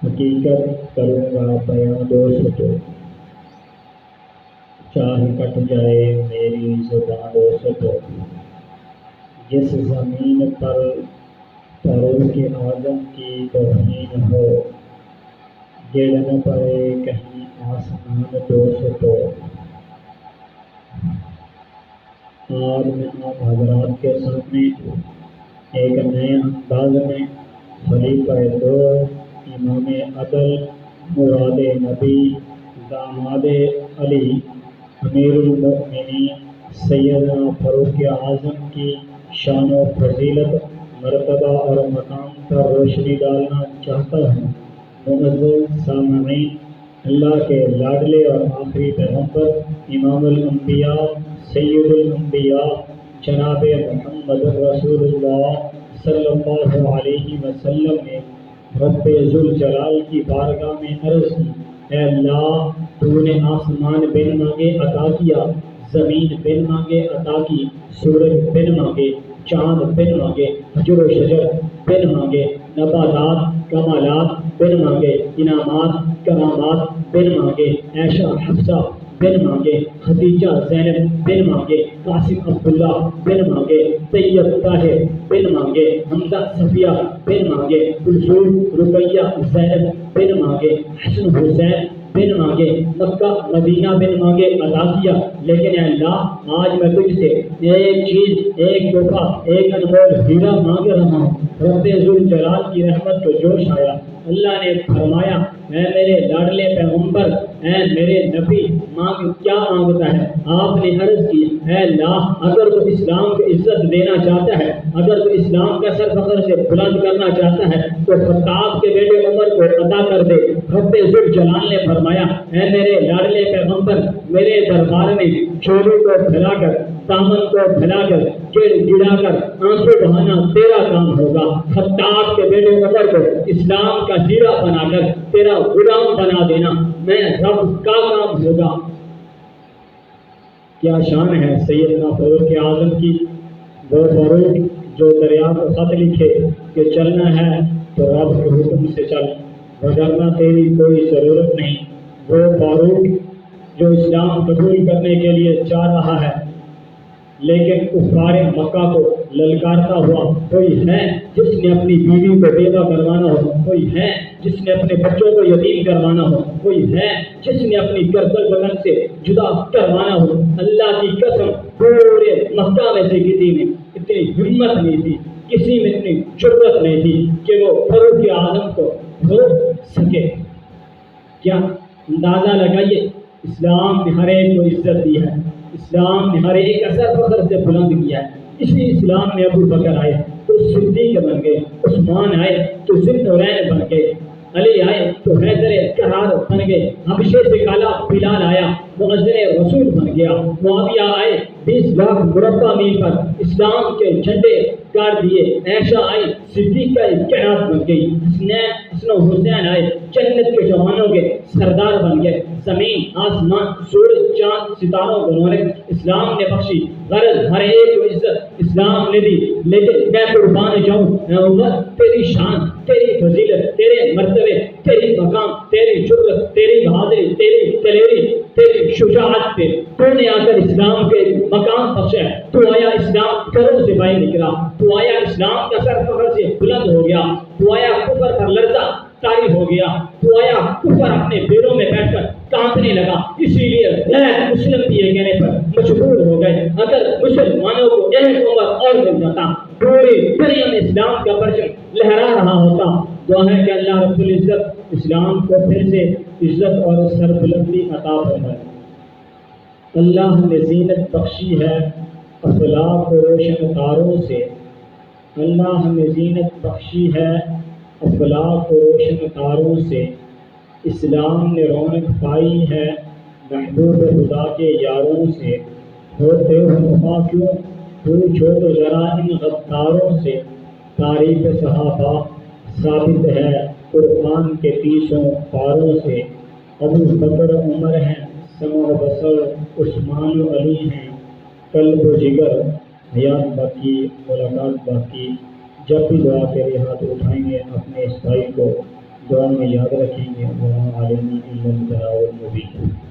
حقیقت کروں گا بیاں دوست تو، چاہے کٹ جائے میری زبان دوست تو، جس زمین پر فاروق اعظم کی توہین ہو، گر نہ پڑے کہیں آسمان دوست تو۔ آج میں آپ حضرات کے سامنے ایک نئے انداز میں خلیفہ دو، امام عدل، مراد نبی، داماد علی، امیر المؤمنین سیدنا فاروق اعظم کی شان و فضیلت، مرتبہ اور مقام پر روشنی ڈالنا چاہتا ہوں۔ معزز سامعین، اللہ کے لاڈلے اور آخری پیغمبر امام الانبیاء سید الانبیاء جناب محمد رسول اللہ صلی اللہ علیہ وسلم نے رب ذوالجلال کی بارگاہ میں عرض کی، اے اللہ، تو نے آسمان بن مانگے عطا کیا، زمین بن مانگے عطا کی، سورج بن مانگے، چاند بن مانگے، حجر و شجر بن مانگے، نباتات کمالات بن مانگے، انعامات کرامات بن مانگے، عائشہ حفصہ بن مانگے، خدیجہ زینب بن مانگے، قاسم عبداللہ بن مانگے، طیب طاہر بن مانگے، حمزہ صفیہ بن مانگے، کلثوم رقیہ زینب بن مانگے، حسن حسین بن مانگے، مکہ مدینہ بن مانگے عطا کیا، لیکن اے اللہ، آج میں تجھ سے ایک چیز، ایک تحفہ، ایک انمول ہیرا مانگ رہا ہوں۔ رب ذوالجلال کی رحمت کو جوش آیا، اللہ نے فرمایا، اے میرے لاڈلے پیغمبر، اے میرے نبی، مانگ کیا مانگتا ہے؟ آپ نے عرض کی، اے اللہ، اگر تو اسلام کو عزت دینا چاہتا ہے، اگر تو اسلام کا سر فخر سے بلند کرنا چاہتا ہے تو خطاب کے بیٹے عمر کو عطا کر دے۔ رب ذوالجلال نے فرمایا، اے میرے لاڈلے پیغمبر، میرے دربار میں چولی کو پھیلا کر، دامن کو پھیلا کر، گڑ گڑا کر آنسو بہانا تیرا کام ہوگا۔ خطاب کے بیٹے عمر کو اسلام کا ہیرا بنا کر تیرا غلام بنا دینا میں رب کا کام ہوگا۔ کیا شان ہے سیدنا فاروق اعظم کی، وہ فاروق جو دریا کو خط لکھے کہ چلنا ہے تو رب کے حکم سے چل، وگرنہ تیری کوئی ضرورت نہیں۔ وہ فاروق جو اسلام قبول کرنے کے لیے چاہ رہا ہے لیکن کفار مکہ کو للکارتا ہوا، کوئی ہے جس نے اپنی بیوی کو بیوہ کروانا ہو، کوئی ہے جس نے اپنے بچوں کو یتیم کروانا ہو، کوئی ہے جس نے اپنی گردن بدن سے جدا کروانا ہو۔ اللہ کی قسم، پورے مکہ میں سے کسی میں اتنی ہمت نہیں تھی، کسی میں اتنی جرأت نہیں تھی کہ وہ فاروق اعظم کو روک سکے۔ کیا اندازہ لگائیے، اسلام نے ہر ایک کو عزت دی ہے، اسلام نے ہر ایک اثر فخر سے بلند کیا ہے۔ اسی اسلام میں ابو بکر آئے تو صدیق بن گئے، عثمان آئے تو ذی النورین بن گئے، علی آئے تو حیدر کرار بن گئے، حبشے سے کالا بلال آیا مؤذن رسول بن گیا، معاویہ آئے 20 لاکھ مربع میل پر اسلام کے جھنڈے گاڑ دیے، عائشہ آئی صدیقہ کائنات بن گئی، حسن و حسین آئے جنت کے جوانوں کے سردار بن گئے۔ زمین آسمان سورج چاند ستاروں کو انہوں نے اسلام نے بخشی، غرض ہر ایک کو عزت اسلام نے دی، لیکن میں قربان جاؤں اے عمر، تیری شان، تیری فضیلت، تیرے مرتبے، تیری مقام، تیری جرأت، تیری بہادری، تیری دلیری، تیری شجاعت پہ تو نے آ کر اسلام کے مقام بخشا ہے۔ تو آیا اسلام گھروں سے باہر نکلا، تو آیا اسلام کا سر فخر سے بلند ہو گیا، تو آیا کفر پر لرزہ طاری ہو گیا، تو آیا کفر اپنے بیروں میں بیٹھ کر کانپنے لگا، اسی لیے غیر مسلم یہ کہنے پر مجبور ہو گئے۔ اگر مسلمانوں کو ایک عمر اور مل جاتا، پوری دنیا میں اسلام کا پرچم لہرا رہا ہوتا۔ دعا ہے کہ اللہ رب العزت اسلام کو پھر سے عزت اور سربلندی عطا فرمائے۔ اللہ نے زینت بخشی ہے افلاک و روشن تاروں سے، اللہ نے زینت بخشی ہے افلاک و روشن تاروں سے، اسلام نے رونق پائی ہے محبوب خدا کے یاروں سے، ہوتے ہو وفا کیوں پوچھو تو ذرا ان غداروں سے، تاریخ صحابہ ثابت ہے قرآن کے 30 پاروں سے، ابو بکر عمر ہیں، سمع و بصر عثمان و علی ہیں، قلب و جگر حیات باقی ملاقات باقی۔ جب بھی دعا کے لیے ہاتھ اٹھائیں گے اپنے اس بھائی کو دعا میں یاد رکھیں گے وَمَا عَلَيْنَا إِلَّا الْبَلَاغُ الْمُبِينُ.